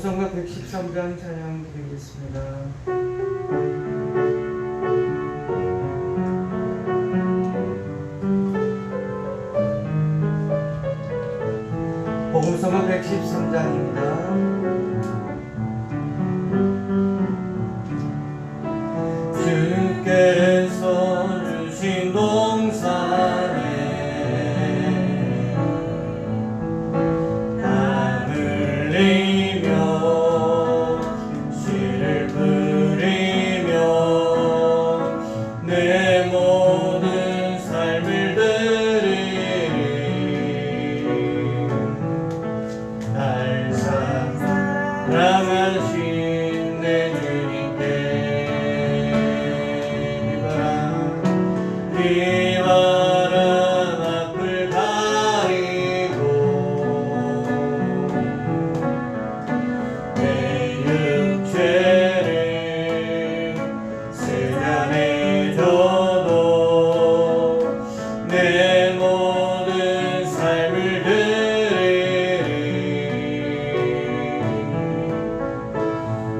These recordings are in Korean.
복음성가 113장 찬양 드리겠습니다. 복음성가 113장입니다. 주께서 주신 동산에 땀 흘리며 씨를 뿌리며 내 모든 삶을 드리리. 날 사랑하신 내 주님께 이 바람 앞을 가리고 내 육체를 세잔해줘도 내 모든 삶을 드리리.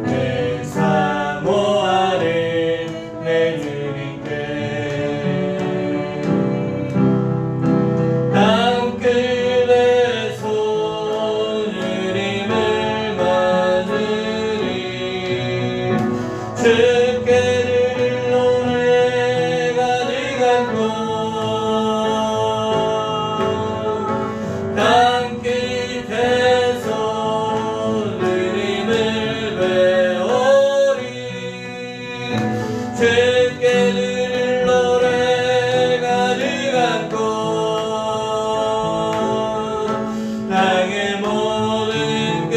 내 사모하는 내 주님께 주께 드릴 노래 가득한 땅 끝에서 주님을 배우리. 주께 드릴 노래 가득한 땅의 모든 끝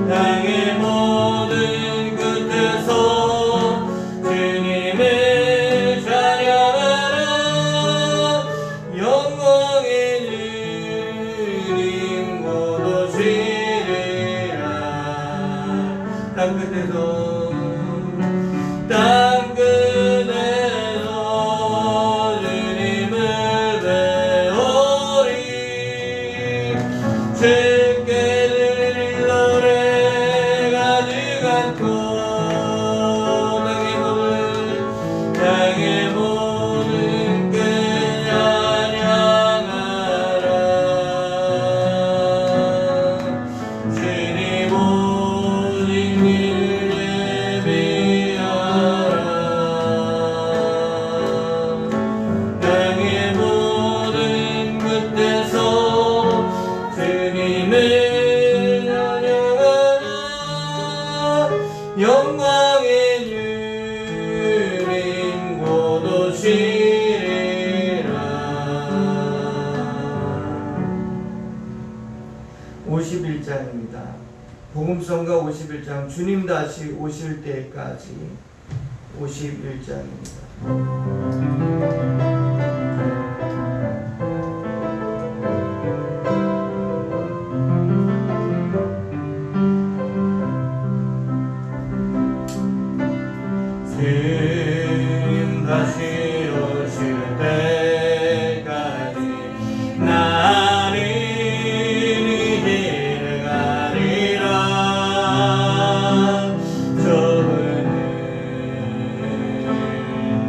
땅의 모든 끝에서 주님을 찬양하라. 영광의 주님 곧 오시리라. 땅 끝에서 주님을 배우리. 주께 드릴 노래 가득한 땅의 모든 끝 찬양하라. 주님 오신 길을 예비하라. 땅의 모든 끝에서 주님을 찬양하라. 영광의 주님 곧 오시리라. 51장입니다. 복음성가 51장 주님 다시 오실 때까지 51장입니다. 주님 다시 오실 때까지 나는 이 길을 가리라.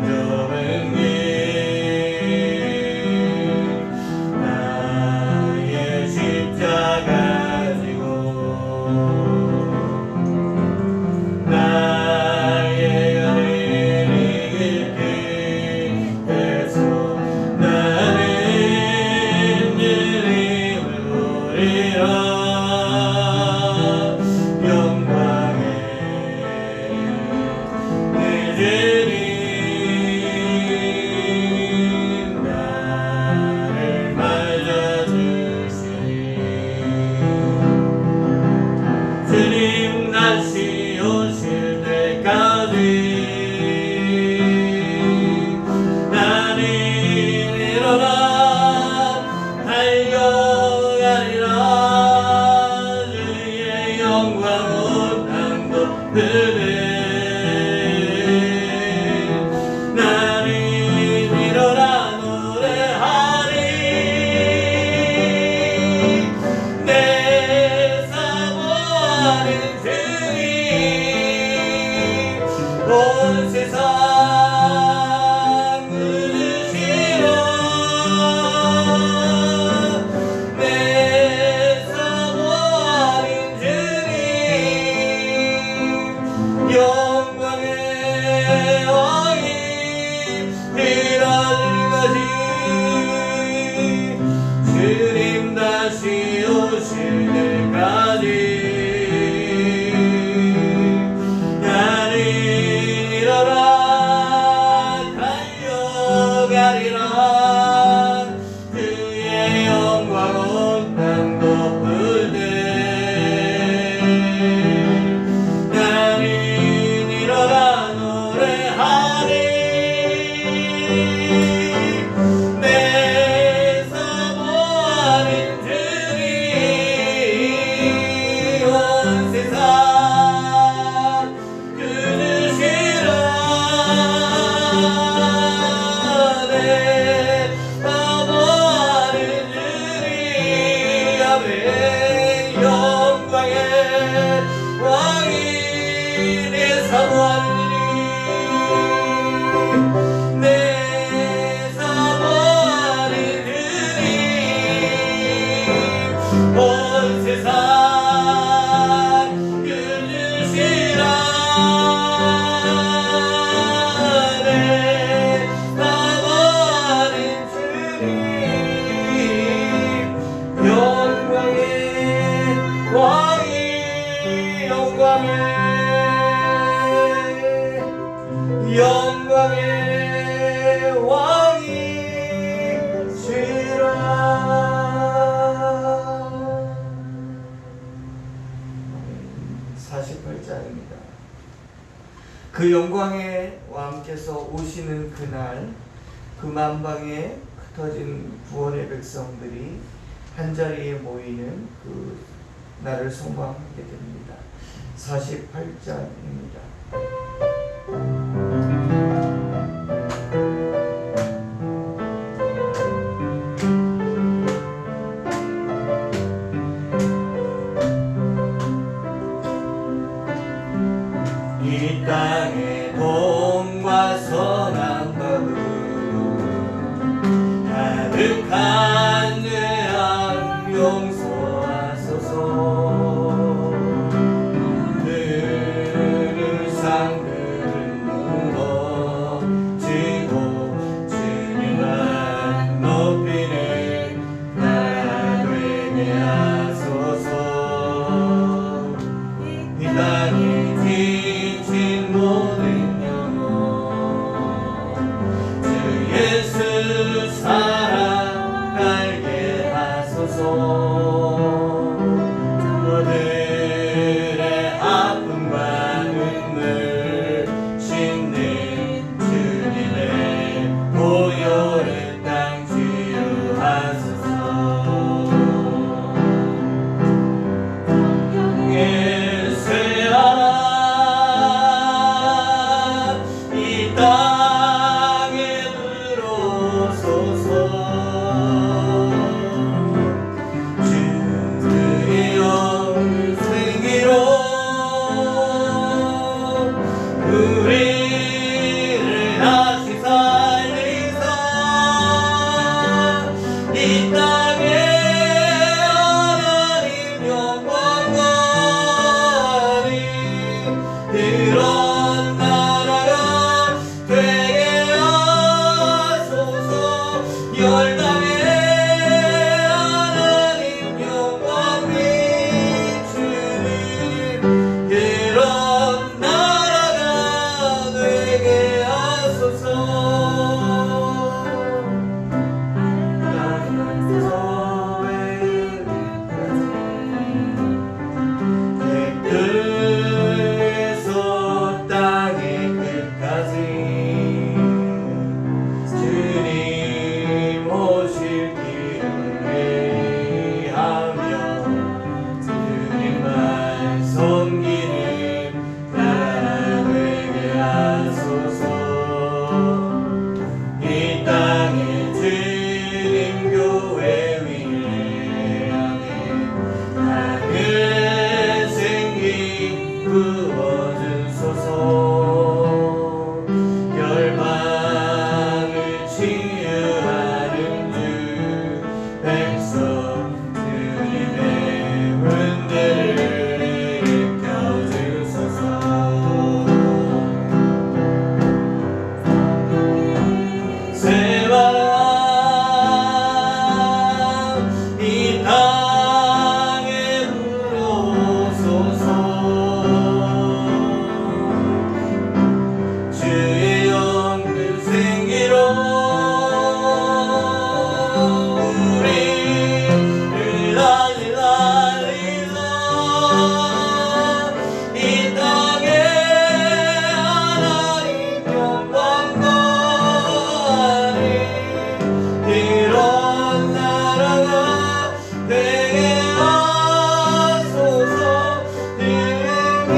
좁은 길 나의 십자가 지고 나의 나는 일어나 노래하리 내 사모하는 주님 온 세상 영광의 왕이 이라는 것이 주님 다시 오실 때까지 나는 일어나 달려가리라 그의 영광 온 땅 덮을 때 나는 일어나 노래하리 내 사모하는 주님 온 세상 그주시라 내 사모하는 주님 아멘 영광의 왕이 내 사모하는 주님 내 사모하는 주님 온 세상 그주시라 내 사모하는 주님 영광의 왕이 영광의 왕이시라. 48장입니다. 그 영광의 왕께서 오시는 그날 그 만방에 흩어진 구원의 백성들이 한자리에 모이는 그 날을 소망하게 됩니다. 48장입니다. 이 땅의 돈과 선한 법은 가득한 죄악 용서하소서. 늘 상들은 무너지고 주님만 높이는 나 되게 하소서. 이 땅이 지친 모든 영혼 주 예수 사랑 알게 하소서. 너들의 아픔과 눈물 씻는 주님의 보혈의 땅 치유하소서. 예수하라 부어주소서. 열방을 치유하는 주 백성들의 문들을 일으켜주소서. 새마음 이 땅에 불어오소서. 주의 영들 생기로 우리를 날리라. 이 땅에 하나님 영광거리 이런 나라가 되게 하소서. 능히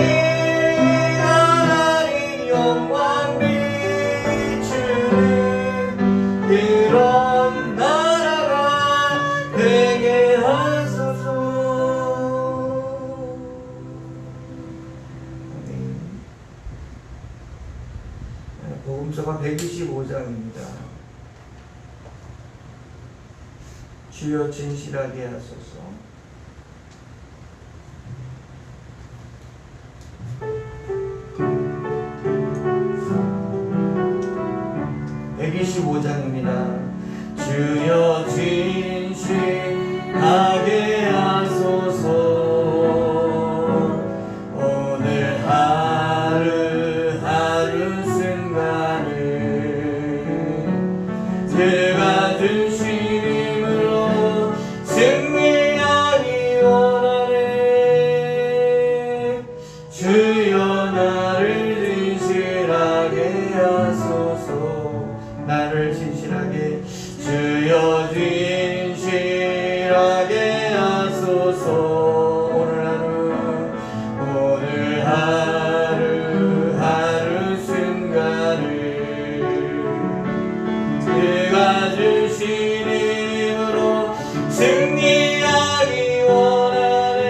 하나님 영광 비추는 그런 나라가 되게 하소서. 복음서가 125장입니다. 주여 진실하게 하소서. 주여 진실하게 하소서. 오늘 하루하루 순간을 제가 주신 힘으로 승리하기 원하네. 주여 나를 진실하게 하소서. 나를 진실하게 주여 진실하게 하소서. 오늘 하루하루 순간을 그가 주신 힘으로 승리하기 원하네.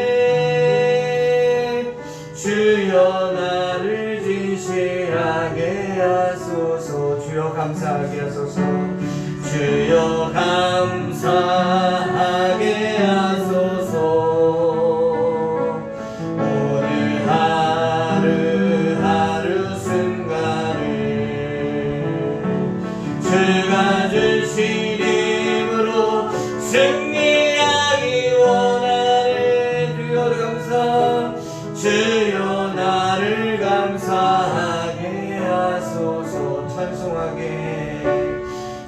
주여 나를 진실하게 하소서. 주여 감사하게 하소서. 주여 감사하게 하소서. 오늘 하루하루 순간을 주가 주신 힘으로 승리하기 원하네. 주여 감사. 주여 나를 감사하게 하소서. 찬송하게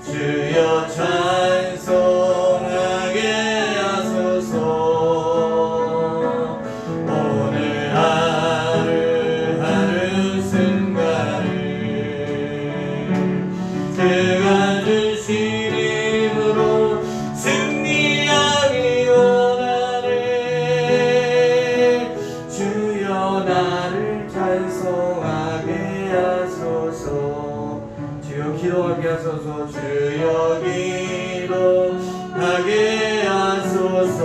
주여 찬송하게 하소서. 오늘 하루하루 순간을 그가 주신 힘으로 승리하기 원하네. 주여 나를 찬송하게 하소서. 주여 기도하게 하소서. 주여 기도하게 하소서.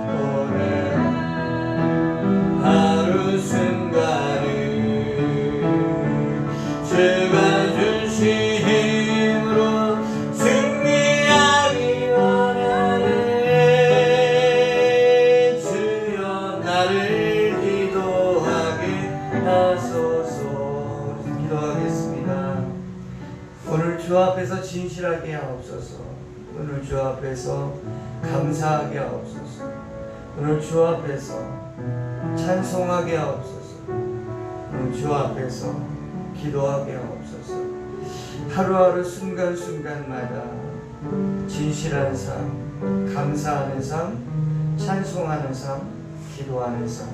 오늘 하루 순간을 주가 주신 힘으로 승리하기 원하네. 주여 나를 기도하게 하소서. 기도하겠습니다. 오늘 주 앞에서 진실하게 하옵소서. 오늘 주 앞에서 감사하게 하옵소서. 오늘 주 앞에서 찬송하게 하옵소서. 오늘 주 앞에서 기도하게 하옵소서. 하루하루 순간순간마다 진실한 삶, 감사하는 삶, 찬송하는 삶, 기도하는 삶,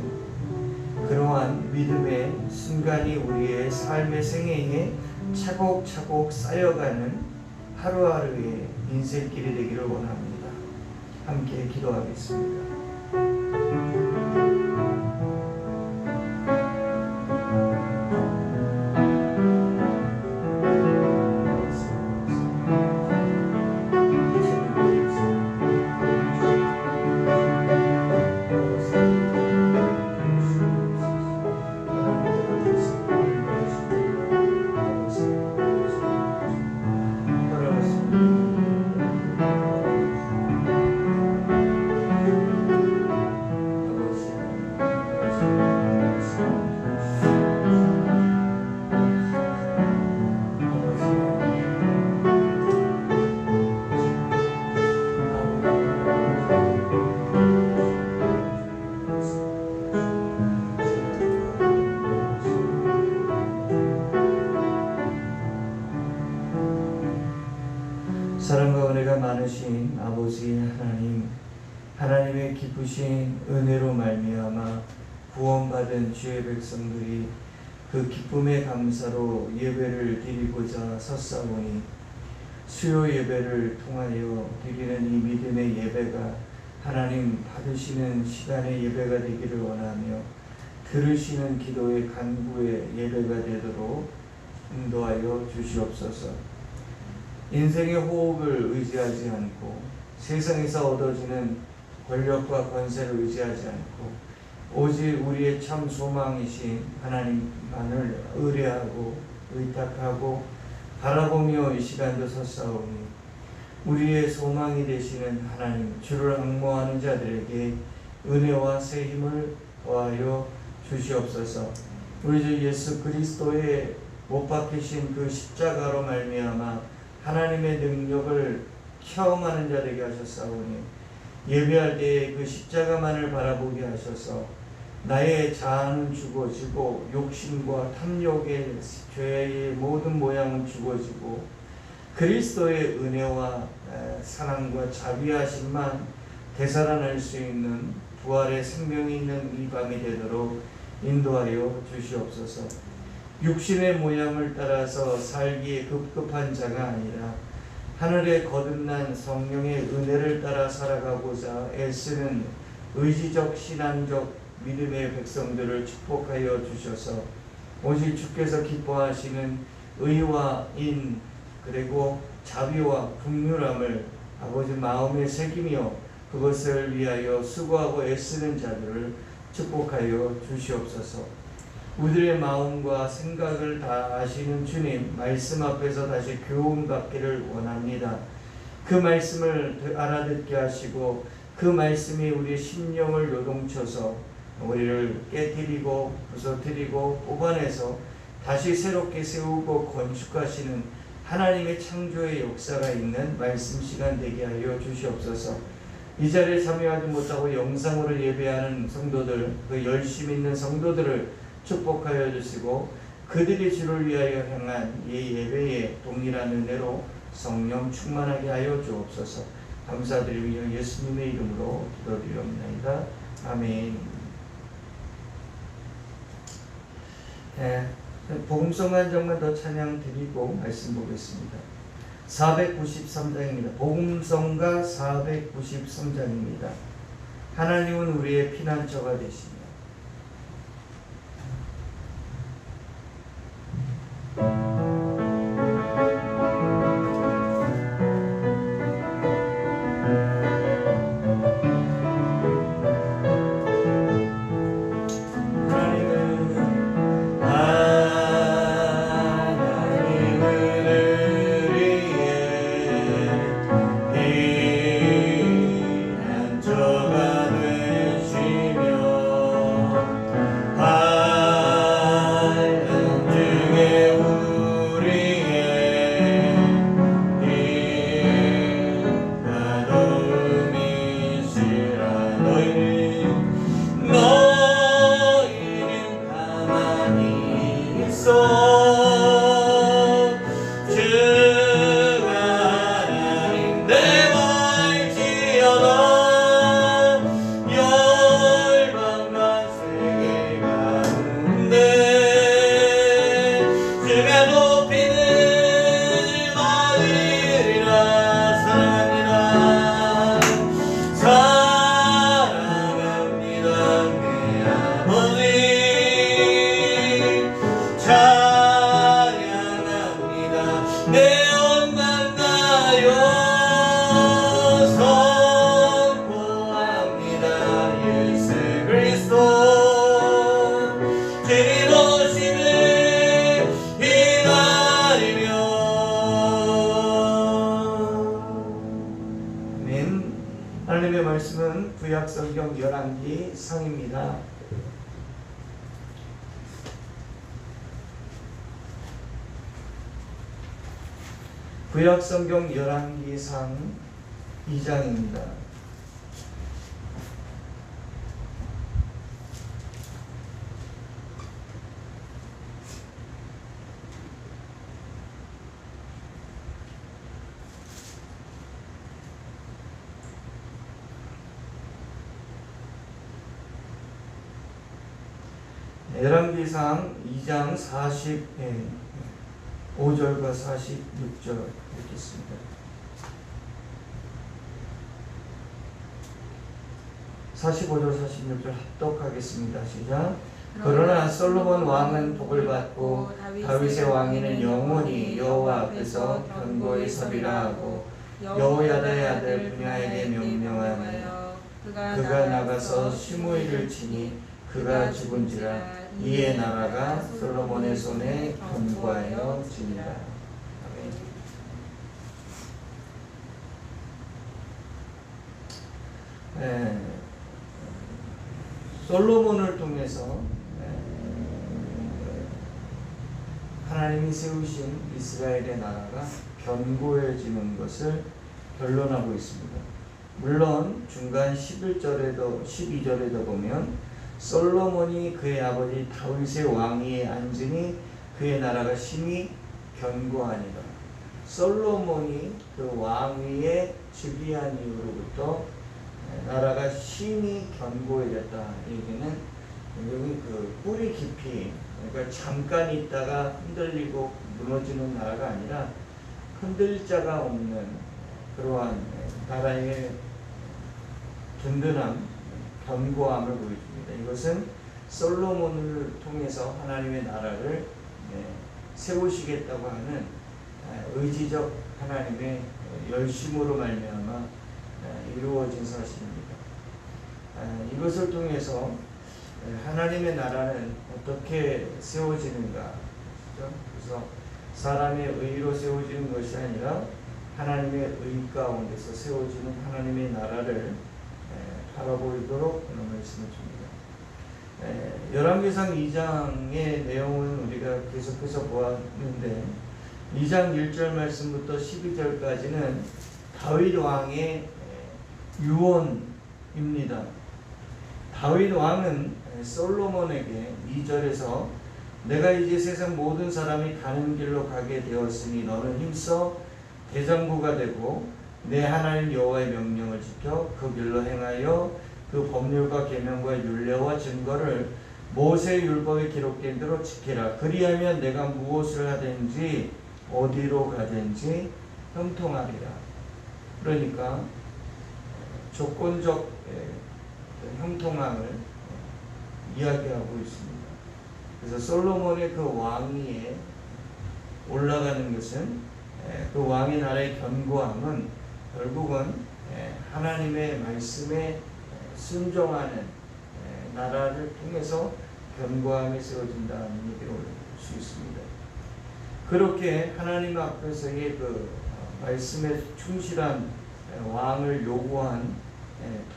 그러한 믿음의 순간이 우리의 삶의 생애에 차곡차곡 쌓여가는 하루하루의 인생길이 되기를 원합니다. 함께 기도하겠습니다. 기쁘신 은혜로 말미암아 구원받은 주의 백성들이 그 기쁨의 감사로 예배를 드리고자 섰사오니 수요 예배를 통하여 드리는 이 믿음의 예배가 하나님 받으시는 시간의 예배가 되기를 원하며 들으시는 기도의 간구의 예배가 되도록 인도하여 주시옵소서. 인생의 호흡을 의지하지 않고 세상에서 얻어지는 권력과 권세를 의지하지 않고 오직 우리의 참 소망이신 하나님만을 의뢰하고 의탁하고 바라보며 이 시간도 섰사오니 우리의 소망이 되시는 하나님 주를 앙모하는 자들에게 은혜와 새 힘을 더하여 주시옵소서. 우리 주 예수 그리스도의 못 박히신 그 십자가로 말미암아 하나님의 능력을 체험하는 자 되게 하셨사오니 예배할 때에 그 십자가만을 바라보게 하셔서 나의 자아는 죽어지고 욕심과 탐욕의 죄의 모든 모양은 죽어지고 그리스도의 은혜와 사랑과 자비하심만 되살아날 수 있는 부활의 생명이 있는 이 밤이 되도록 인도하여 주시옵소서. 육신의 모양을 따라서 살기에 급급한 자가 아니라 하늘에 거듭난 성령의 은혜를 따라 살아가고자 애쓰는 의지적 신앙적 믿음의 백성들을 축복하여 주셔서 오직 주께서 기뻐하시는 의와 인 그리고 자비와 긍휼함을 아버지 마음에 새기며 그것을 위하여 수고하고 애쓰는 자들을 축복하여 주시옵소서. 우리의 마음과 생각을 다 아시는 주님 말씀 앞에서 다시 교훈 받기를 원합니다. 그 말씀을 알아듣게 하시고 그 말씀이 우리의 심령을 요동쳐서 우리를 깨뜨리고 부서뜨리고 뽑아내서 다시 새롭게 세우고 건축하시는 하나님의 창조의 역사가 있는 말씀 시간 되게 하여 주시옵소서. 이 자리에 참여하지 못하고 영상으로 예배하는 성도들, 그 열심 있는 성도들을 축복하여 주시고 그들이 주를 위하여 향한 이 예배에 동일한 은혜로 성령 충만하게 하여 주옵소서. 감사드리며 예수님의 이름으로 기도드리옵나이다. 아멘. 복음성 한 장만 더 찬양 드리고 말씀 보겠습니다. 493장입니다. 복음성가 493장입니다. 하나님은 우리의 피난처가 되시며 하나님의 말씀은 구약성경 열왕기 상입니다. 구약성경 열왕기 상 2장입니다. 열왕기상 2장 45절과 46절 읽겠습니다. 45절 46절 합독하겠습니다. 시작. 그러나 솔로몬 왕은 복을 받고 다윗의 왕위는 영원히 여호와 앞에서 견고히 서리라 하고 여호야다의 아들 분야에게 명령하여 그가 나가서 시므이를 치니 그가 죽은지라. 이에 나라가 솔로몬의 손에 견고하여 지니라. 솔로몬을 통해서 하나님이 세우신 이스라엘의 나라가 견고해지는 것을 결론하고 있습니다. 물론 중간 11절에도 12절에도 보면 솔로몬이 그의 아버지 다윗의 왕위에 앉으니 그의 나라가 심히 견고하니라. 솔로몬이 그 왕위에 즉위한 이후로부터 나라가 심히 견고해졌다. 얘기는 여기 그 뿌리 깊이, 그러니까 잠깐 있다가 흔들리고 무너지는 나라가 아니라 흔들 자가 없는 그러한 나라의 든든함, 견고함을 보여줍니다. 이것은 솔로몬을 통해서 하나님의 나라를 세우시겠다고 하는 의지적 하나님의 열심으로 말미암아 이루어진 사실입니다. 이것을 통해서 하나님의 나라는 어떻게 세워지는가? 그래서 사람의 의로 세워지는 것이 아니라 하나님의 의 가운데서 세워지는 하나님의 나라를 바라보도록 그런 말씀을 줍니다. 열왕기상 2장의 내용은 우리가 계속해서 보았는데 2장 1절 말씀부터 12절까지는 다윗 왕의 유언입니다. 다윗 왕은 솔로몬에게 2절에서 내가 이제 세상 모든 사람이 가는 길로 가게 되었으니 너는 힘써 대장부가 되고 내 하나님 여호와의 명령을 지켜 그 길로 행하여 그 법률과 계명과 율례와 증거를 모세의 율법에 기록된 대로 지키라. 그리하면 내가 무엇을 하든지 어디로 가든지 형통하리라. 그러니까 조건적 형통함을 이야기하고 있습니다. 그래서 솔로몬의 그 왕위에 올라가는 것은 그 왕의 나라의 견고함은 결국은 하나님의 말씀에 순종하는 나라를 통해서 견고함이 세워진다는 얘기를 볼 수 있습니다. 그렇게 하나님 앞에서의 그 말씀에 충실한 왕을 요구한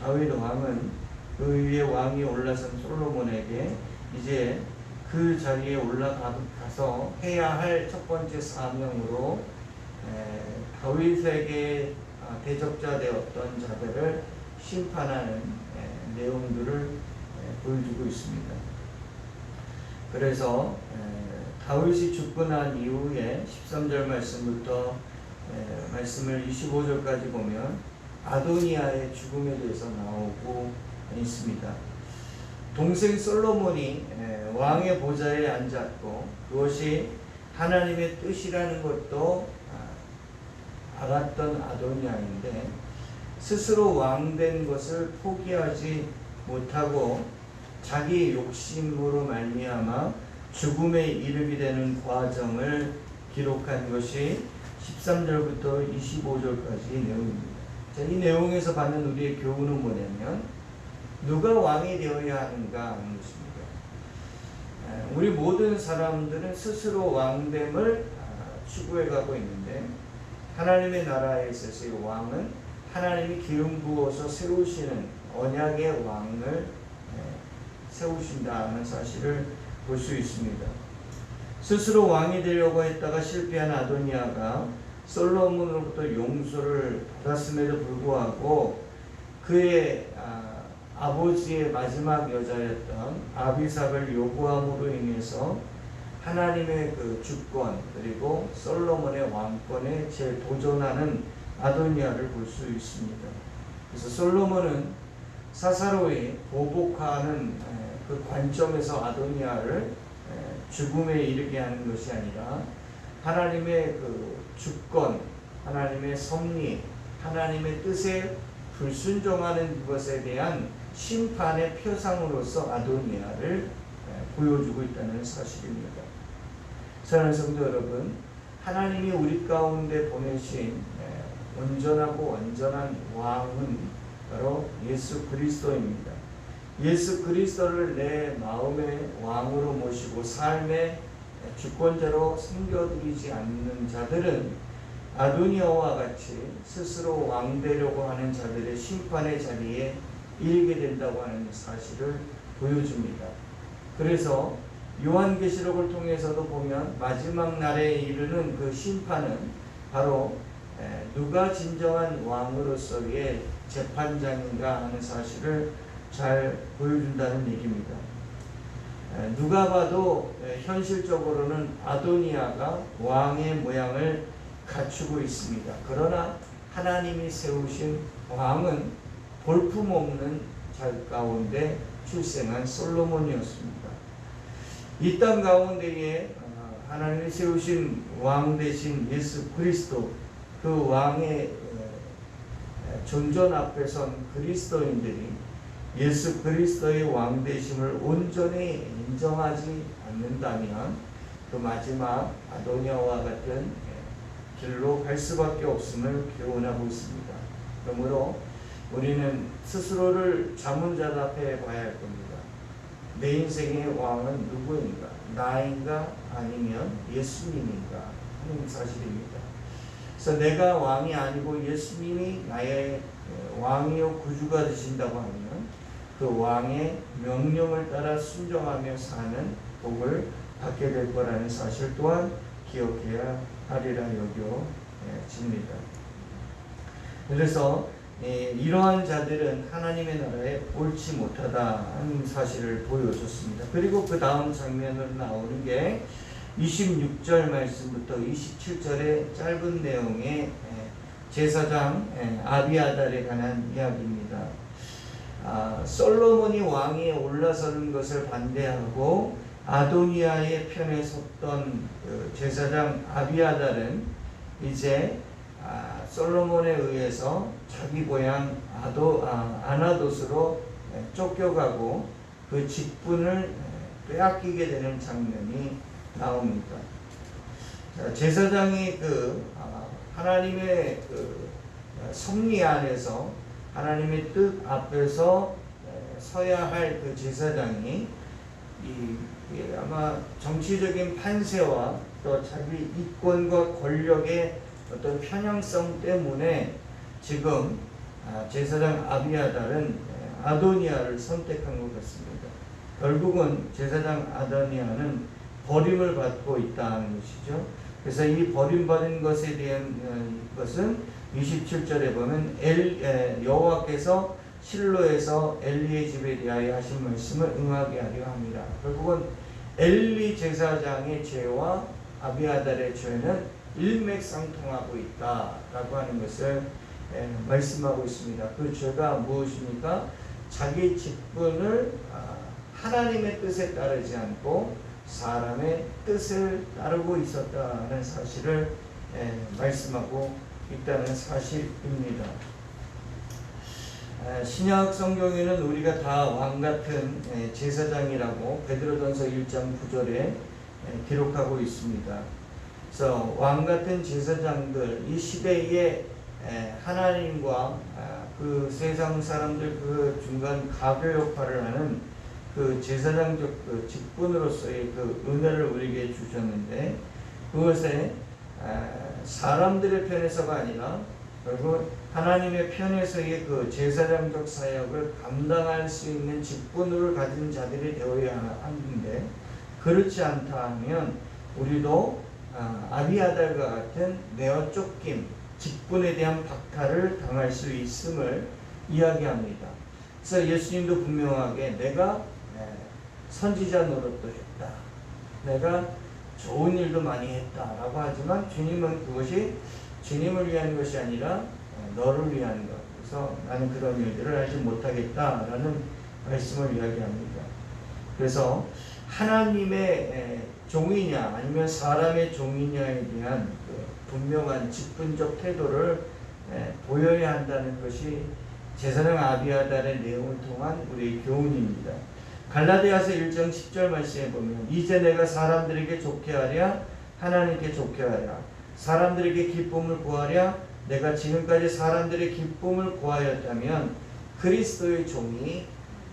다윗 왕은 그 위에 왕이 올라선 솔로몬에게 이제 그 자리에 올라가서 해야 할 첫 번째 사명으로 다윗에게 대적자 되었던 자들을 심판하는 내용들을 보여주고 있습니다. 그래서 다윗이 죽고 난 이후에 13절 말씀부터 말씀을 25절까지 보면 아도니아의 죽음에 대해서 나오고 있습니다. 동생 솔로몬이 왕의 보좌에 앉았고 그것이 하나님의 뜻이라는 것도 알았던 아도니아인데 스스로 왕된 것을 포기하지 못하고 자기 욕심으로 말미암아 죽음에 이르게 되는 과정을 기록한 것이 13절부터 25절까지 내용입니다. 자, 이 내용에서 받는 우리의 교훈은 뭐냐면 누가 왕이 되어야 하는가 하는 것입니다. 우리 모든 사람들은 스스로 왕됨을 추구해가고 있는데 하나님의 나라에 있어서의 왕은 하나님이 기름 부어서 세우시는 언약의 왕을 세우신다는 사실을 볼 수 있습니다. 스스로 왕이 되려고 했다가 실패한 아도니아가 솔로몬으로부터 용서를 받았음에도 불구하고 그의 아버지의 마지막 여자였던 아비삭을 요구함으로 인해서 하나님의 그 주권 그리고 솔로몬의 왕권에 재도전하는 아도니아를 볼 수 있습니다. 그래서 솔로몬은 사사로이 보복하는 그 관점에서 아도니아를 죽음에 이르게 하는 것이 아니라 하나님의 그 주권, 하나님의 섭리, 하나님의 뜻에 불순종하는 것에 대한 심판의 표상으로서 아도니아를 보여주고 있다는 사실입니다. 사랑하는 성도 여러분, 하나님이 우리 가운데 보내신 온전하고 완전한 왕은 바로 예수 그리스도입니다. 예수 그리스도를 내 마음의 왕으로 모시고 삶의 주권자로 섬겨드리지 않는 자들은 아도니아와 같이 스스로 왕되려고 하는 자들의 심판의 자리에 이르게 된다고 하는 사실을 보여줍니다. 그래서 요한계시록을 통해서도 보면 마지막 날에 이르는 그 심판은 바로 누가 진정한 왕으로서의 재판장인가 하는 사실을 잘 보여준다는 얘기입니다. 누가 봐도 현실적으로는 아도니아가 왕의 모양을 갖추고 있습니다. 그러나 하나님이 세우신 왕은 볼품없는 자 가운데 출생한 솔로몬이었습니다. 이 땅 가운데에 하나님이 세우신 왕 되신 예수 그리스도, 그 왕의 존전 앞에 선 그리스도인들이 예수 그리스도의 왕 되심을 온전히 인정하지 않는다면 그 마지막 아도니아와 같은 길로 갈 수밖에 없음을 교훈하고 있습니다. 그러므로 우리는 스스로를 자문자답해 봐야 할 겁니다. 내 인생의 왕은 누구인가? 나인가? 아니면 예수님인가? 하는 사실입니다. 그래서 내가 왕이 아니고 예수님이 나의 왕이요 구주가 되신다고 하면 그 왕의 명령을 따라 순종하며 사는 복을 받게 될 거라는 사실 또한 기억해야 하리라 여겨집니다. 그래서 이러한 자들은 하나님의 나라에 옳지 못하다는 사실을 보여줬습니다. 그리고 그 다음 장면으로 나오는 게 26절 말씀부터 27절의 짧은 내용의 제사장 아비아달에 관한 이야기입니다. 솔로몬이 왕위에 올라서는 것을 반대하고 아도니아의 편에 섰던 그 제사장 아비아달은 이제 솔로몬에 의해서 자기 고향 아나돗으로 쫓겨가고 그 직분을 빼앗기게 되는 장면이 나옵니다. 제사장이 하나님의 섭리 안에서 하나님의 뜻 앞에서 서야 할 그 제사장이 아마 정치적인 판세와 또 자기 이권과 권력의 어떤 편향성 때문에 지금 제사장 아비아달은 아도니아를 선택한 것 같습니다. 결국은 제사장 아도니아는 버림을 받고 있다는 것이죠. 그래서 이 버림받은 것에 대한 것은 27절에 보면 여호와께서 실로에서 엘리의 집에 대하여 하신 말씀을 응하게 하려 합니다. 결국은 엘리 제사장의 죄와 아비아달의 죄는 일맥상통하고 있다라고 하는 것을 말씀하고 있습니다. 그 죄가 무엇입니까? 자기 직분을 하나님의 뜻에 따르지 않고 사람의 뜻을 따르고 있었다는 사실을 말씀하고 있다는 사실입니다. 신약 성경에는 우리가 다 왕같은 제사장이라고 베드로전서 1장 9절에 기록하고 있습니다. 그래서 왕같은 제사장들, 이 시대에 하나님과 그 세상 사람들 그 중간 가교 역할을 하는 그 제사장적 그 직분으로서의 그 은혜를 우리에게 주셨는데, 그것에 사람들의 편에서가 아니라 결국 하나님의 편에서의 그 제사장적 사역을 감당할 수 있는 직분을 가진 자들이 되어야 하는데, 그렇지 않다 하면 우리도 아비아달과 같은 내어 쫓김, 직분에 대한 박탈을 당할 수 있음을 이야기합니다. 그래서 예수님도 분명하게 내가 선지자 노릇도 했다, 내가 좋은 일도 많이 했다라고 하지만 주님은 그것이 주님을 위한 것이 아니라 너를 위한 것, 그래서 나는 그런 일들을 하지 못하겠다라는 말씀을 이야기합니다. 그래서 하나님의 종이냐 아니면 사람의 종이냐에 대한 분명한 직분적 태도를 보여야 한다는 것이 제사장 아비아달의 내용을 통한 우리의 교훈입니다. 갈라디아서 1장 10절 말씀에 보면 이제 내가 사람들에게 좋게 하랴 하나님께 좋게 하랴 사람들에게 기쁨을 구하랴 내가 지금까지 사람들의 기쁨을 구하였다면 그리스도의 종이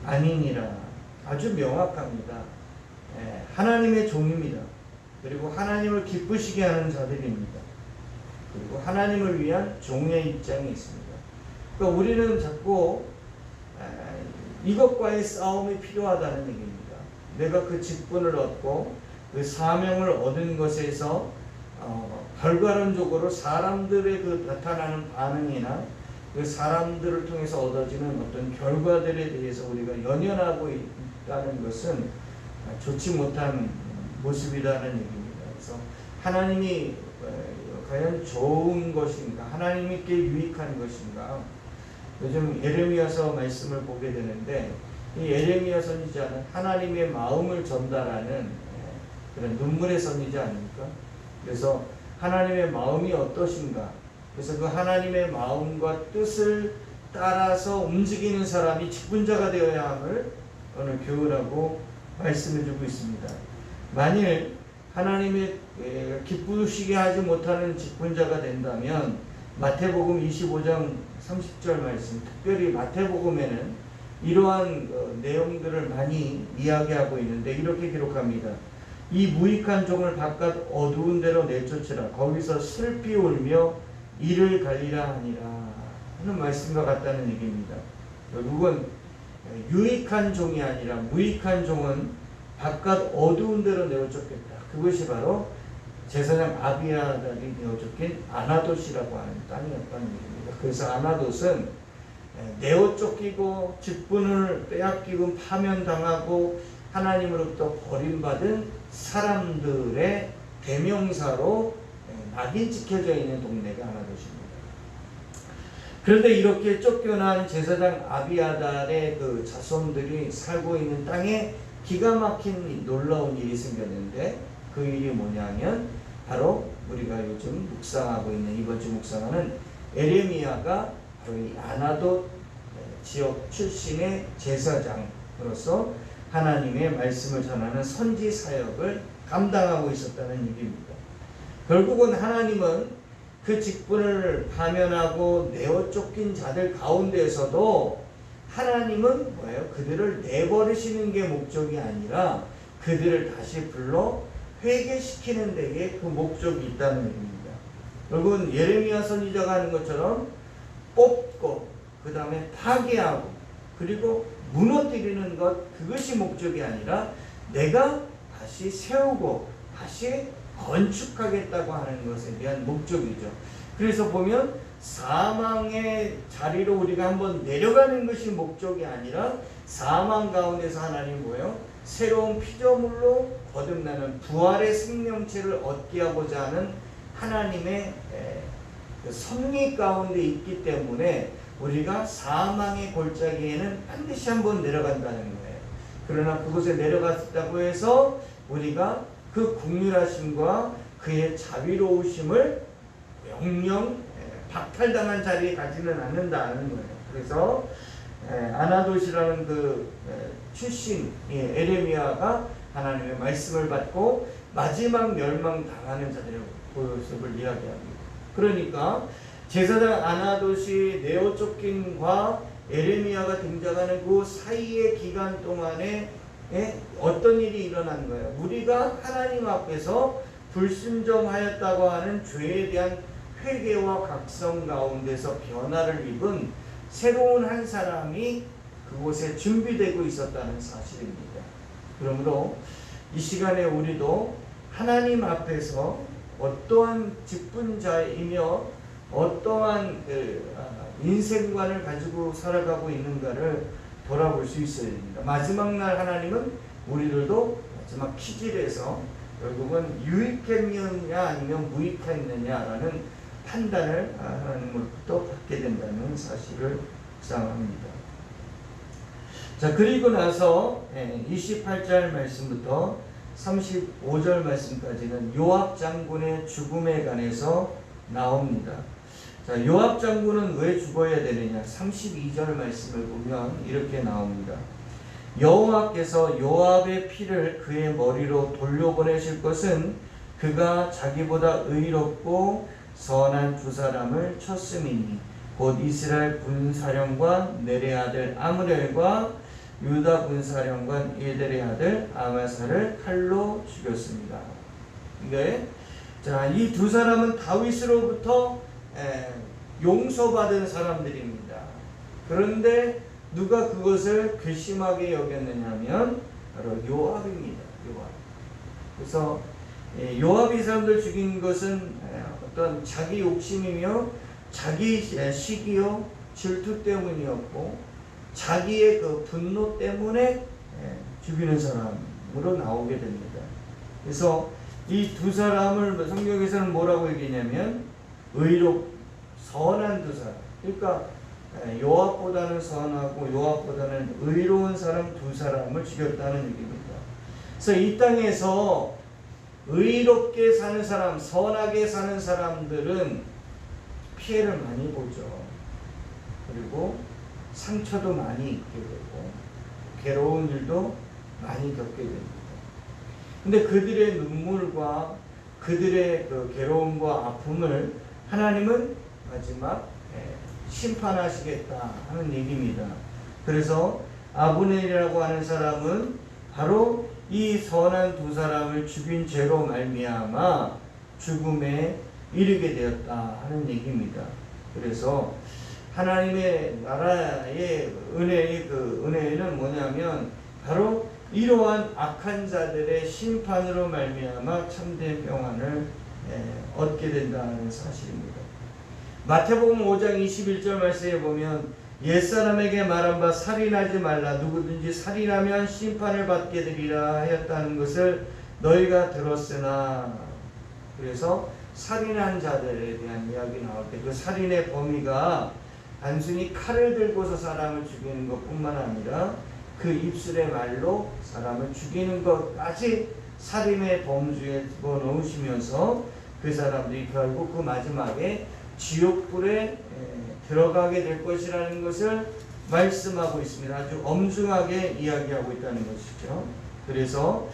아니니라. 아주 명확합니다. 하나님의 종입니다. 그리고 하나님을 기쁘시게 하는 자들입니다. 그리고 하나님을 위한 종의 입장이 있습니다. 그러니까 우리는 자꾸 이것과의 싸움이 필요하다는 얘기입니다. 내가 그 직분을 얻고 그 사명을 얻은 것에서 결과론적으로 사람들의 그 나타나는 반응이나 그 사람들을 통해서 얻어지는 어떤 결과들에 대해서 우리가 연연하고 있다는 것은 좋지 못한 모습이라는 얘기입니다. 그래서 하나님이 과연 좋은 것인가, 하나님께 유익한 것인가. 요즘 예레미야서 말씀을 보게 되는데 이 예레미야 선지자는 하나님의 마음을 전달하는 그런 눈물의 선지자 아닙니까? 그래서 하나님의 마음이 어떠신가? 그래서 그 하나님의 마음과 뜻을 따라서 움직이는 사람이 직분자가 되어야 함을 오늘 교훈하고 말씀해주고 있습니다. 만일 하나님의 기쁘시게 하지 못하는 직분자가 된다면 마태복음 25장 30절 말씀, 특별히 마태복음에는 이러한 내용들을 많이 이야기하고 있는데 이렇게 기록합니다. 이 무익한 종을 바깥 어두운 데로 내쫓으라. 거기서 슬피 울며 이를 갈리라 하니라 하는 말씀과 같다는 얘기입니다. 결국은 유익한 종이 아니라 무익한 종은 바깥 어두운 데로 내어쫓겠다. 그것이 바로 제사장 아비아달이 내어쫓긴 아나돗이라고 하는 땅이었다는 얘기입니다. 그래서 아나돗은 내어쫓기고 직분을 빼앗기고 파면당하고 하나님으로부터 버림받은 사람들의 대명사로 낙인 찍혀져 있는 동네가 아나돗입니다. 그런데 이렇게 쫓겨난 제사장 아비아달의 그 자손들이 살고 있는 땅에 기가 막힌 놀라운 일이 생겼는데 그 일이 뭐냐면 바로 우리가 요즘 묵상하고 있는 이번 주 묵상하는 에레미야가 바로 이 아나돗 지역 출신의 제사장으로서 하나님의 말씀을 전하는 선지 사역을 감당하고 있었다는 얘기입니다. 결국은 하나님은 그 직분을 파면하고 내어 쫓긴 자들 가운데에서도 하나님은 뭐예요? 그들을 내버리시는 게 목적이 아니라 그들을 다시 불러 회개시키는 데에 그 목적이 있다는 얘기입니다. 결국은 예레미야 선지자가 하는 것처럼 뽑고 그 다음에 파괴하고 그리고 무너뜨리는 것, 그것이 목적이 아니라 내가 다시 세우고 다시 건축하겠다고 하는 것에 대한 목적이죠. 그래서 보면 사망의 자리로 우리가 한번 내려가는 것이 목적이 아니라 사망 가운데서 하나님 뭐예요? 새로운 피조물로 거듭나는 부활의 생명체를 얻게 하고자 하는 하나님의 섭리 가운데 있기 때문에 우리가 사망의 골짜기에는 반드시 한번 내려간다는 거예요. 그러나 그곳에 내려갔다고 해서 우리가 그 국률하심과 그의 자비로우심을 영영 박탈당한 자리에 가지는 않는다는 거예요. 그래서 아나돗이라는 그 출신 에레미야가 하나님의 말씀을 받고 마지막 멸망당하는 자들의 모습을 이야기합니다. 그러니까 제사장 아나돗이 내어 쫓김과 에레미야가 등장하는 그 사이의 기간 동안에 어떤 일이 일어난 거예요? 우리가 하나님 앞에서 불순종하였다고 하는 죄에 대한 회개와 각성 가운데서 변화를 입은 새로운 한 사람이 그곳에 준비되고 있었다는 사실입니다. 그러므로 이 시간에 우리도 하나님 앞에서 어떠한 직분자이며 어떠한 인생관을 가지고 살아가고 있는가를 돌아볼 수 있어야 됩니다. 마지막 날 하나님은 우리들도 마지막 키질에서 결국은 유익했느냐 아니면 무익했느냐라는 판단을 하나님으로부터 받게 된다는 사실을 묵상합니다. 자, 그리고 나서 28절 말씀부터 35절 말씀까지는 요압 장군의 죽음에 관해서 나옵니다. 자, 요압 장군은 왜 죽어야 되느냐? 32절 말씀을 보면 이렇게 나옵니다. 여호와께서 요압의 피를 그의 머리로 돌려보내실 것은 그가 자기보다 의롭고 선한 두 사람을 쳤음이니 곧 이스라엘 군사령관 넬의 아들 아므렐과 유다 군사령관 예델의 아들 아마사를 칼로 죽였습니다. 네. 자, 이 두 사람은 다윗으로부터 용서받은 사람들입니다. 그런데 누가 그것을 괘씸하게 여겼느냐면 바로 요압입니다. 요압. 그래서 요압이 이 사람들 죽인 것은 어떤 자기 욕심이며 자기 시기요 질투 때문이었고 자기의 그 분노 때문에 죽이는 사람으로 나오게 됩니다. 그래서 이 두 사람을 성경에서는 뭐라고 얘기냐면 선한 두 사람. 그러니까 요압보다는 선하고 요압보다는 의로운 사람 두 사람을 죽였다는 얘기입니다. 그래서 이 땅에서 의롭게 사는 사람, 선하게 사는 사람들은 피해를 많이 보죠. 그리고 상처도 많이 입게 되고 괴로운 일도 많이 겪게 됩니다. 근데 그들의 눈물과 그들의 그 괴로움과 아픔을 하나님은 마지막 심판하시겠다 하는 얘기입니다. 그래서 아브넬이라고 하는 사람은 바로 이 선한 두 사람을 죽인 죄로 말미암아 죽음에 이르게 되었다 하는 얘기입니다. 그래서 하나님의 나라의 은혜는 뭐냐면 바로 이러한 악한 자들의 심판으로 말미암아 참된 평안을 얻게 된다는 사실입니다. 마태복음 5장 21절 말씀에 보면 옛사람에게 말한 바 살인하지 말라 누구든지 살인하면 심판을 받게 되리라 하였다는 것을 너희가 들었으나, 그래서 살인한 자들에 대한 이야기 나올 때 그 살인의 범위가 단순히 칼을 들고서 사람을 죽이는 것뿐만 아니라 그 입술의 말로 사람을 죽이는 것까지 살인의 범주에 집어넣으시면서 그 사람들이 결국 그 마지막에 지옥불에 들어가게 될 것이라는 것을 말씀하고 있습니다. 아주 엄중하게 이야기하고 있다는 것이죠. 그래서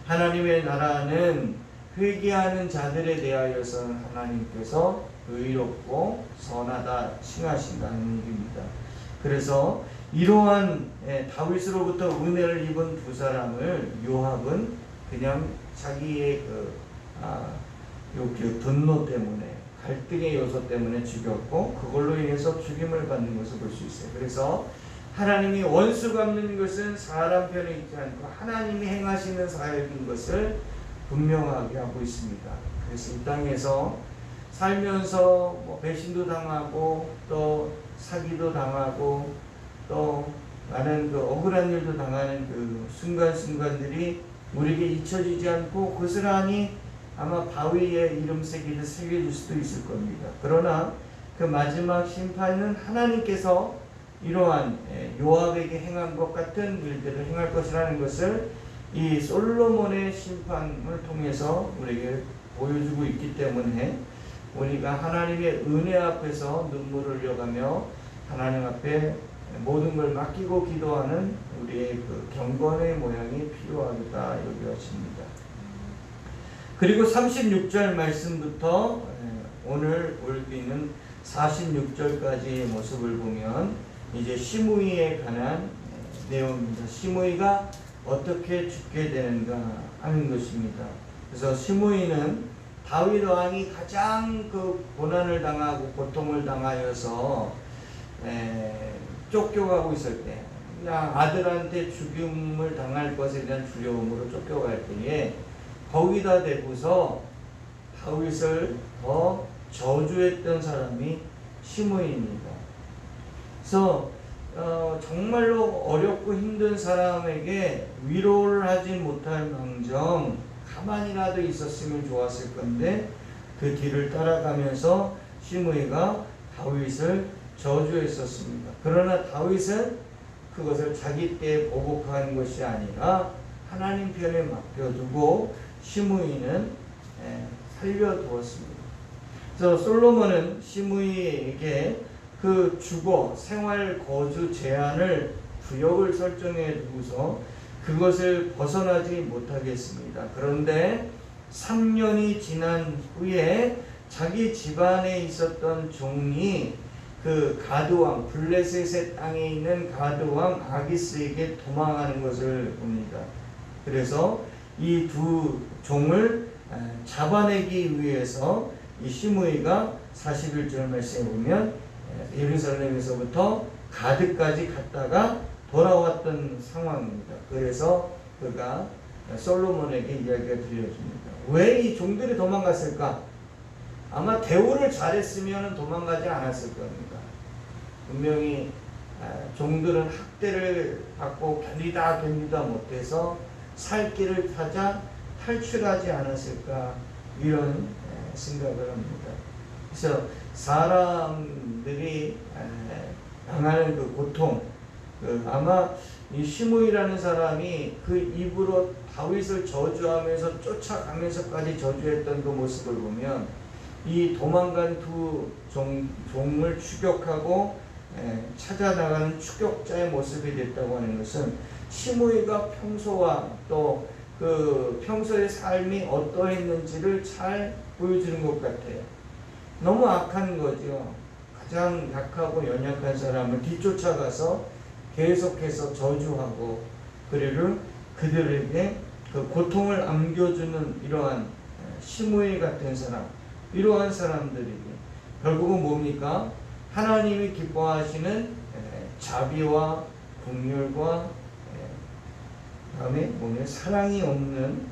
하나님의 나라는 회개하는 자들에 대하여서는 하나님께서 의롭고 선하다 칭하신다는 얘기입니다. 그래서 이러한 다윗으로부터 은혜를 입은 두 사람을 요압은 그냥 자기의 그 분노 때문에 갈등의 요소 때문에 죽였고 그걸로 인해서 죽임을 받는 것을 볼 수 있어요. 그래서 하나님이 원수 갚는 것은 사람 편에 있지 않고 하나님이 행하시는 사역인 것을 분명하게 하고 있습니다. 그래서 이 땅에서 살면서 뭐 배신도 당하고 또 사기도 당하고 또 많은 그 억울한 일도 당하는 그 순간순간들이 우리에게 잊혀지지 않고 고스란히 아마 바위에 이름 새기듯 새겨질 수도 있을 겁니다. 그러나 그 마지막 심판은 하나님께서 이러한 요압에게 행한 것 같은 일들을 행할 것이라는 것을 이 솔로몬의 심판을 통해서 우리에게 보여주고 있기 때문에 우리가 하나님의 은혜 앞에서 눈물을 흘려가며 하나님 앞에 모든 걸 맡기고 기도하는 우리의 그 경건의 모양이 필요하겠다 여기었습니다. 그리고 36절 말씀부터 오늘 읽는 46절까지의 모습을 보면 이제 시므이에 관한 내용입니다. 시므이가 어떻게 죽게 되는가 하는 것입니다. 그래서 시므이는 다윗 왕이 가장 그 고난을 당하고 고통을 당하여서 쫓겨가고 있을 때, 그냥 아들한테 죽임을 당할 것에 대한 두려움으로 쫓겨갈 때에 거기다 대고서 다윗을 더 저주했던 사람이 시므이입니다. 그래서 정말로 어렵고 힘든 사람에게 위로를 하지 못할 망정 가만히라도 있었으면 좋았을 건데 그 뒤를 따라가면서 시므이가 다윗을 저주했었습니다. 그러나 다윗은 그것을 자기 때에 보복한 것이 아니라 하나님 편에 맡겨두고 시므이는 살려두었습니다. 그래서 솔로몬은 시므이에게 그 주거, 생활, 거주 제한을 구역을 설정해 두고서 그것을 벗어나지 못하겠습니다. 그런데 3년이 지난 후에 자기 집안에 있었던 종이 그 가드왕, 블레셋의 땅에 있는 가드왕 아기스에게 도망하는 것을 봅니다. 그래서 이 두 종을 잡아내기 위해서 이 시므이가 41절 말씀에 보면 예루살렘에서부터 가드까지 갔다가 돌아왔던 상황입니다. 그래서 그가 솔로몬에게 이야기가 들려줍니다. 왜 이 종들이 도망갔을까? 아마 대우를 잘했으면 도망가지 않았을 겁니다. 분명히 종들은 학대를 받고 견디다 못해서 살 길을 타자 탈출하지 않았을까 이런 생각을 합니다. 그래서 사람들이 당하는 그 고통, 아마 이 시므이라는 사람이 그 입으로 다윗을 저주하면서 쫓아가면서까지 저주했던 그 모습을 보면 이 도망간 두 종을 추격하고 찾아나가는 추격자의 모습이 됐다고 하는 것은 시므이가 평소와 또 그 평소의 삶이 어떠했는지를 잘 보여주는 것 같아요. 너무 악한 거죠. 가장 약하고 연약한 사람을 뒤쫓아가서 계속해서 저주하고 그리고 그들에게 그 고통을 안겨주는 이러한 시므이 같은 사람, 이러한 사람들에게 결국은 뭡니까? 하나님이 기뻐하시는 자비와 긍휼과 다음에 보면 사랑이 없는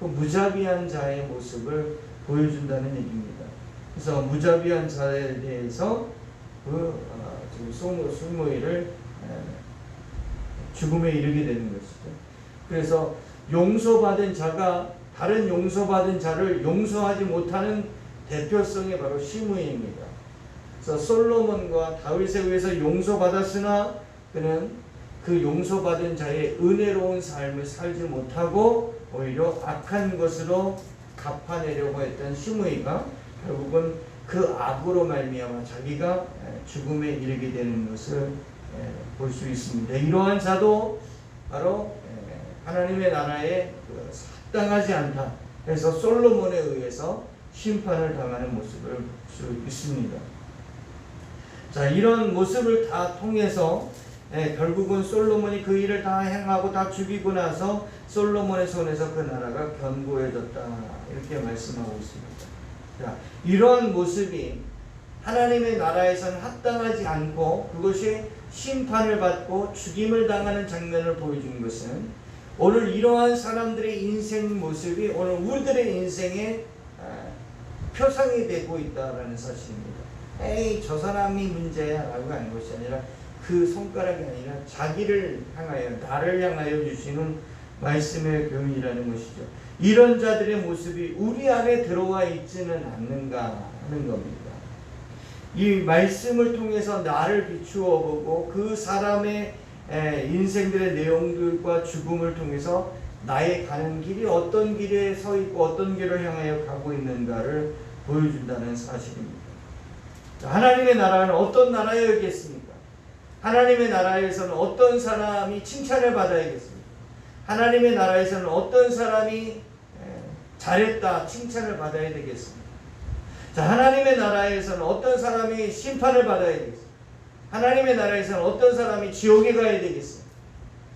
그 무자비한 자의 모습을 보여준다는 얘기입니다. 그래서 무자비한 자에 대해서 시므이를 죽음에 이르게 되는 것이죠. 그래서 용서받은 자가 다른 용서받은 자를 용서하지 못하는 대표성이 바로 시므이입니다. 그래서 솔로몬과 다윗에 의해서 용서받았으나 그는 그 용서받은 자의 은혜로운 삶을 살지 못하고 오히려 악한 것으로 갚아내려고 했던 시므이가 결국은 그 악으로 말미암아 자기가 죽음에 이르게 되는 것을 볼 수 있습니다. 이러한 자도 바로 하나님의 나라에 합당하지 않다 해서 솔로몬에 의해서 심판을 당하는 모습을 볼 수 있습니다. 자, 이런 모습을 다 통해서 결국은 솔로몬이 그 일을 다 행하고 다 죽이고 나서 솔로몬의 손에서 그 나라가 견고해졌다 이렇게 말씀하고 있습니다. 자, 이러한 모습이 하나님의 나라에서는 합당하지 않고 그것이 심판을 받고 죽임을 당하는 장면을 보여주는 것은 오늘 이러한 사람들의 인생 모습이 오늘 우리들의 인생의 표상이 되고 있다라는 사실입니다. 에이 저 사람이 문제야 라고 하는 것이 아니라 그 손가락이 아니라 자기를 향하여 나를 향하여 주시는 말씀의 교훈이라는 것이죠. 이런 자들의 모습이 우리 안에 들어와 있지는 않는가 하는 겁니다. 이 말씀을 통해서 나를 비추어 보고 그 사람의 인생들의 내용들과 죽음을 통해서 나의 가는 길이 어떤 길에 서 있고 어떤 길을 향하여 가고 있는가를 보여준다는 사실입니다. 하나님의 나라는 어떤 나라였겠습니까? 하나님의 나라에서는 어떤 사람이 칭찬을 받아야겠습니까? 하나님의 나라에서는 어떤 사람이 잘했다 칭찬을 받아야 되겠습니까? 자, 하나님의 나라에서는 어떤 사람이 심판을 받아야 되겠습니까? 하나님의 나라에서는 어떤 사람이 지옥에 가야 되겠습니까?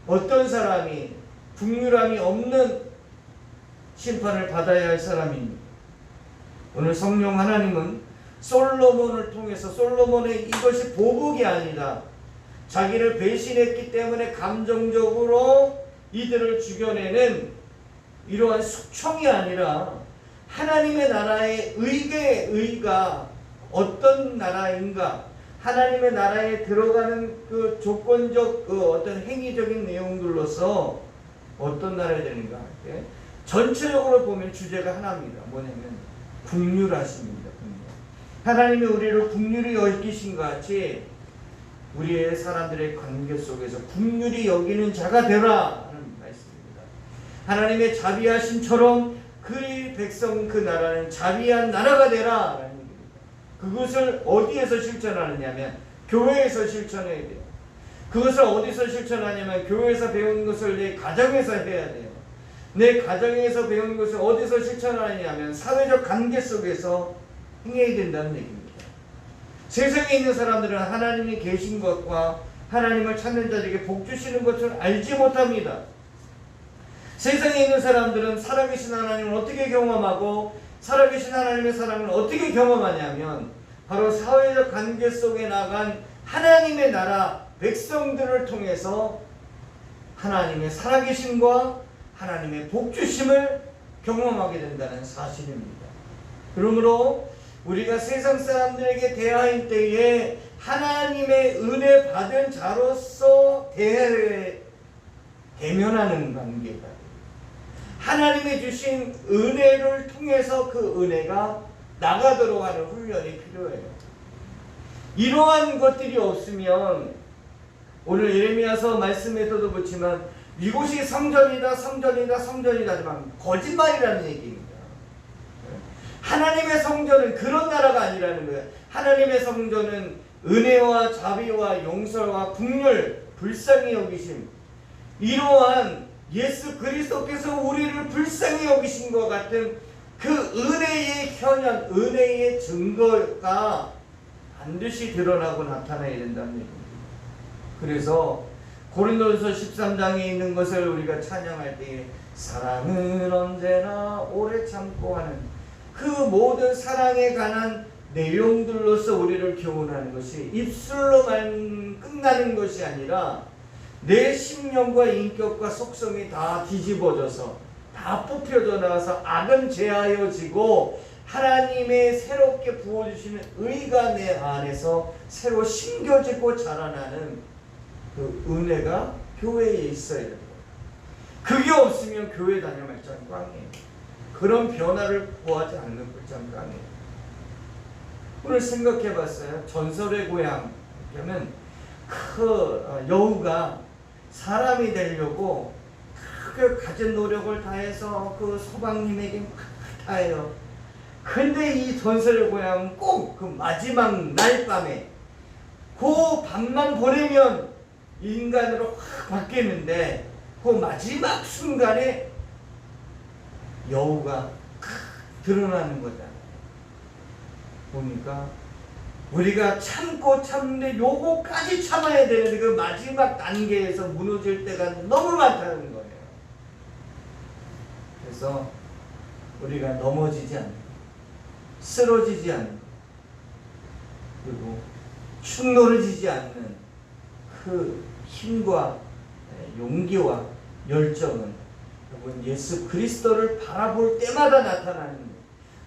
어떤 사람이 긍휼함이 없는 심판을 받아야 할 사람입니다. 오늘 성령 하나님은 솔로몬을 통해서 솔로몬의 이것이 보복이 아니라 자기를 배신했기 때문에 감정적으로 이들을 죽여내는 이러한 숙청이 아니라 하나님의 나라의 의가 어떤 나라인가, 하나님의 나라에 들어가는 그 조건적 그 어떤 행위적인 내용들로서 어떤 나라가 되는가 할 때 전체적으로 보면 주제가 하나입니다. 뭐냐면 긍휼하십니다. 하나님이 우리를 긍휼히 여기신 것 같이 우리의 사람들의 관계 속에서 긍휼히 여기는 자가 되라 하는 말씀입니다. 하나님의 자비하심처럼 그 백성 그 나라는 자비한 나라가 되라 라는 얘기입니다. 그것을 어디에서 실천하느냐면 교회에서 실천해야 돼요. 그것을 어디서 실천하냐면 교회에서 배운 것을 내 가정에서 해야 돼요. 내 가정에서 배운 것을 어디서 실천하느냐면 사회적 관계 속에서 행해야 된다는 얘기입니다. 세상에 있는 사람들은 하나님이 계신 것과 하나님을 찾는 자들에게 복 주시는 것을 알지 못합니다. 세상에 있는 사람들은 살아계신 하나님을 어떻게 경험하고 살아계신 하나님의 사랑을 어떻게 경험하냐면 바로 사회적 관계 속에 나간 하나님의 나라 백성들을 통해서 하나님의 살아계심과 하나님의 복주심을 경험하게 된다는 사실입니다. 그러므로 우리가 세상 사람들에게 대하일 때에 하나님의 은혜 받은 자로서 대면하는 관계가 하나님이 주신 은혜를 통해서 그 은혜가 나가도록 하는 훈련이 필요해요. 이러한 것들이 없으면 오늘 예레미야서 말씀에서도 그렇지만 이곳이 성전이다 성전이다 성전이다 하지만 거짓말이라는 얘기입니다. 하나님의 성전은 그런 나라가 아니라는 거예요. 하나님의 성전은 은혜와 자비와 용서와 긍휼, 불쌍히 여기심, 이러한 예수 그리스도께서 우리를 불쌍히 여기신 것 같은 그 은혜의 현현, 은혜의 증거가 반드시 드러나고 나타나야 된다는 얘기입니다. 그래서 고린도전서 13장에 있는 것을 우리가 찬양할 때 사랑은 언제나 오래 참고 하는 그 모든 사랑에 관한 내용들로서 우리를 교훈하는 것이 입술로만 끝나는 것이 아니라 내 심령과 인격과 속성이 다 뒤집어져서 다 뽑혀져 나와서 악은 제하여지고 하나님의 새롭게 부어주시는 의가 내 안에서 새로 심겨지고 자라나는 그 은혜가 교회에 있어야 돼요. 그게 없으면 교회 다니면 말짱 꽝이에요. 그런 변화를 구하지 않는 말짱 꽝이에요. 오늘 생각해 봤어요. 전설의 고향 그러면 그 여우가 사람이 되려고 그 가진 노력을 다해서 그 소방님에게 다해요. 근데 이 전설의 고향은 꼭 그 마지막 날 밤에 그 밤만 보내면 인간으로 확 바뀌는데 그 마지막 순간에 여우가 드러나는 거잖아요. 보니까 우리가 참고 참는데 요거까지 참아야 되는데 그 마지막 단계에서 무너질 때가 너무 많다는 거예요. 그래서 우리가 넘어지지 않고 쓰러지지 않고 그리고 충돌해지지 않는 그 힘과 용기와 열정은 여러분 예수 그리스도를 바라볼 때마다 나타나는 거예요.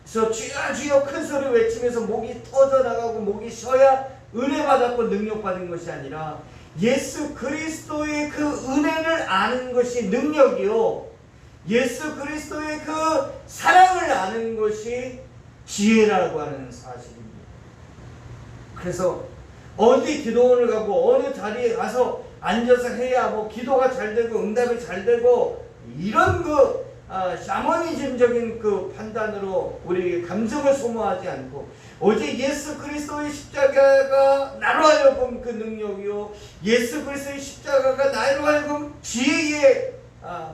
그래서 주여 주여 큰 소리 외치면서 목이 터져나가고 목이 쉬어야 은혜 받았고 능력 받은 것이 아니라 예수 그리스도의 그 은혜를 아는 것이 능력이요 예수 그리스도의 그 사랑을 아는 것이 지혜라고 하는 사실입니다. 그래서 어디 기도원을 가고 어느 자리에 가서 앉아서 해야 뭐 기도가 잘 되고 응답이 잘 되고 이런 그 샤머니즘적인 그 판단으로 우리에게 감정을 소모하지 않고 오직 예수 그리스도의 십자가가 나로 하여금 그 능력이요 예수 그리스도의 십자가가 나로 하여금 지혜의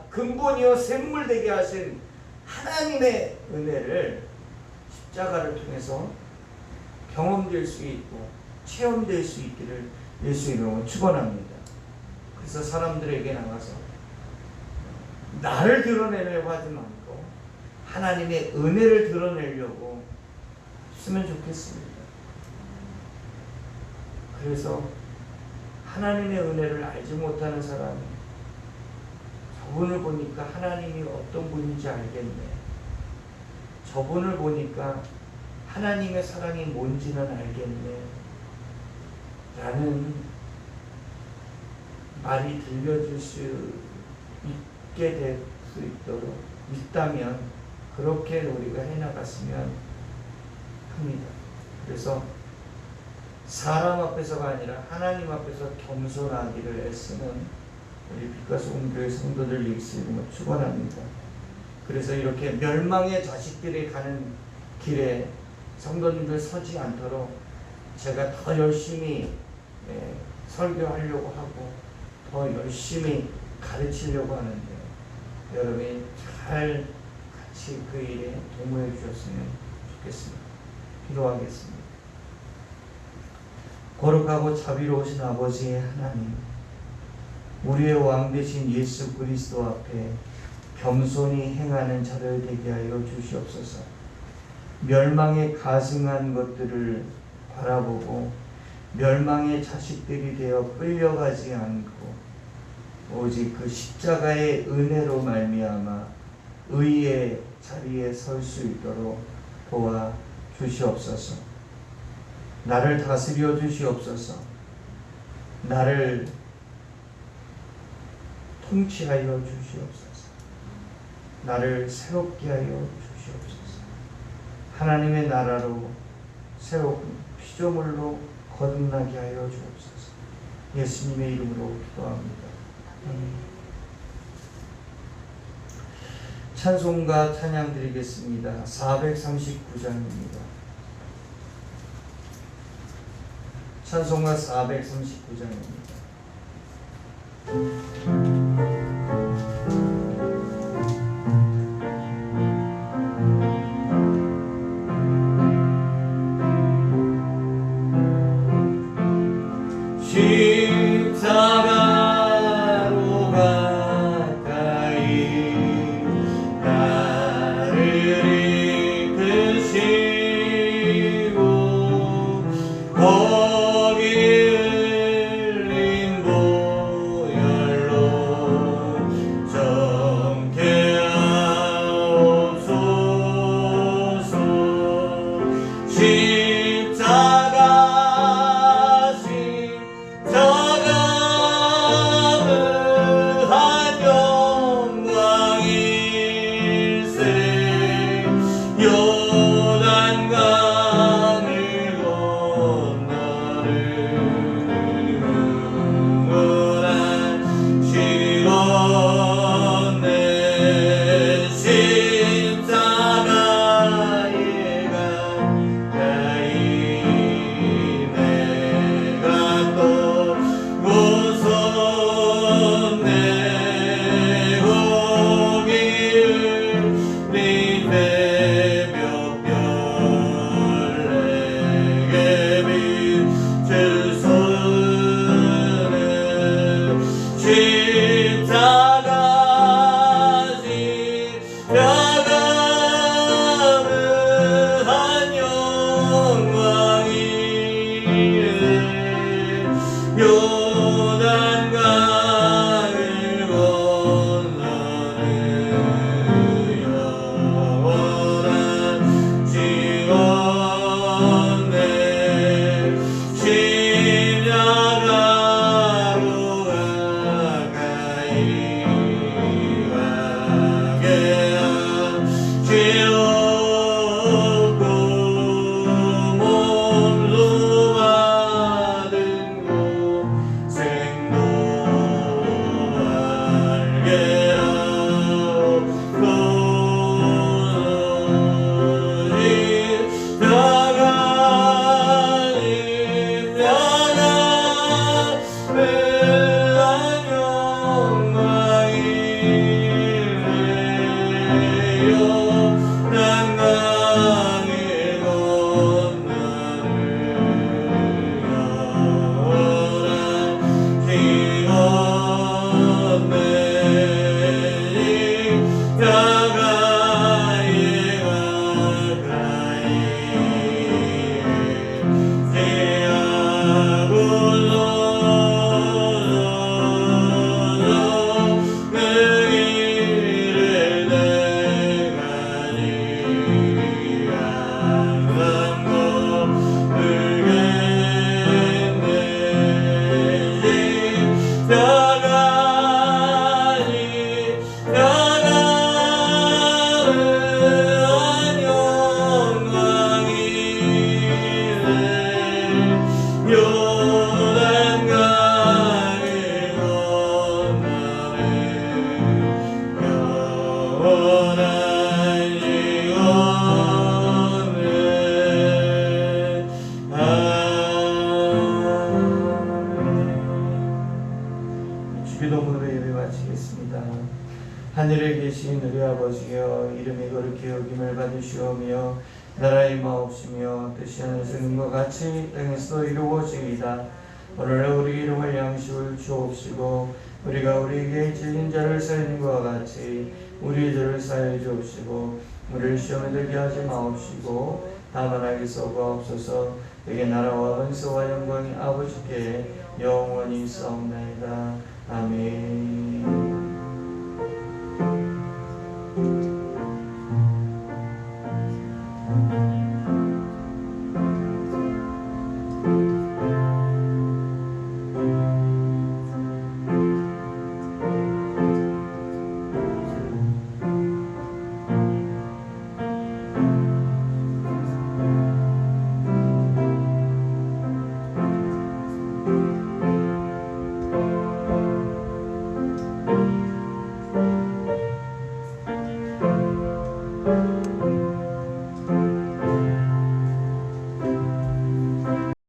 근본이요 샘물되게 하신 하나님의 은혜를 십자가를 통해서 경험될 수 있고 체험될 수 있기를 예수 이름으로 축원합니다. 그래서 사람들에게 나가서 나를 드러내려고 하지 말고 하나님의 은혜를 드러내려고 했으면 좋겠습니다. 그래서 하나님의 은혜를 알지 못하는 사람이 저분을 보니까 하나님이 어떤 분인지 알겠네. 저분을 보니까 하나님의 사랑이 뭔지는 알겠네. 라는 말이 들려줄 수 있게 될 수 있도록 있다면 그렇게 우리가 해나갔으면 합니다. 그래서 사람 앞에서가 아니라 하나님 앞에서 겸손하기를 애쓰는 우리 빛과소금 교회 성도들 일시름을 축원합니다. 그래서 이렇게 멸망의 자식들이 가는 길에 성도님들 서지 않도록 제가 더 열심히 설교하려고 하고 더 열심히 가르치려고 하는데 여러분이 잘 같이 그 일에 동무해 주셨으면 좋겠습니다. 기도하겠습니다. 거룩하고 자비로우신 아버지 하나님, 우리의 왕 되신 예수 그리스도 앞에 겸손히 행하는 자를 되게 하여 주시옵소서. 멸망에 가증한 것들을 바라보고 멸망의 자식들이 되어 끌려가지 않고 오직 그 십자가의 은혜로 말미암아 의의 자리에 설 수 있도록 도와 주시옵소서. 나를 다스려 주시옵소서. 나를 통치하여 주시옵소서. 나를 새롭게 하여 주시옵소서. 하나님의 나라로 새롭고 피조물로 거듭나게 하여 주옵소서. 예수님의 이름으로 기도합니다. 찬송가 찬양 드리겠습니다. 439장입니다. 찬송가 439장입니다. 십자가로 가까이 나를 이끄시고 거기 흘린 보혈로 정케 하옵소서. 영광이래요. 되신 우리 아버지여 이름이 거룩히 여김을 받으시오며 나라의 마옵시며 뜻이 하늘에서 있는 것 같이 땅에서도 이루어지이다. 오늘 우리 일용할 양식을 주옵시고 우리가 우리에게 질린 자를 사하는 것과 같이 우리 죄를 사하여 주옵시고 우리를 시험에 들게 하지 마옵시고 다만 악에서 구하옵소서. 내게 나라와 권세와 영광이 아버지께 영원히 있사옵나이다. 아멘.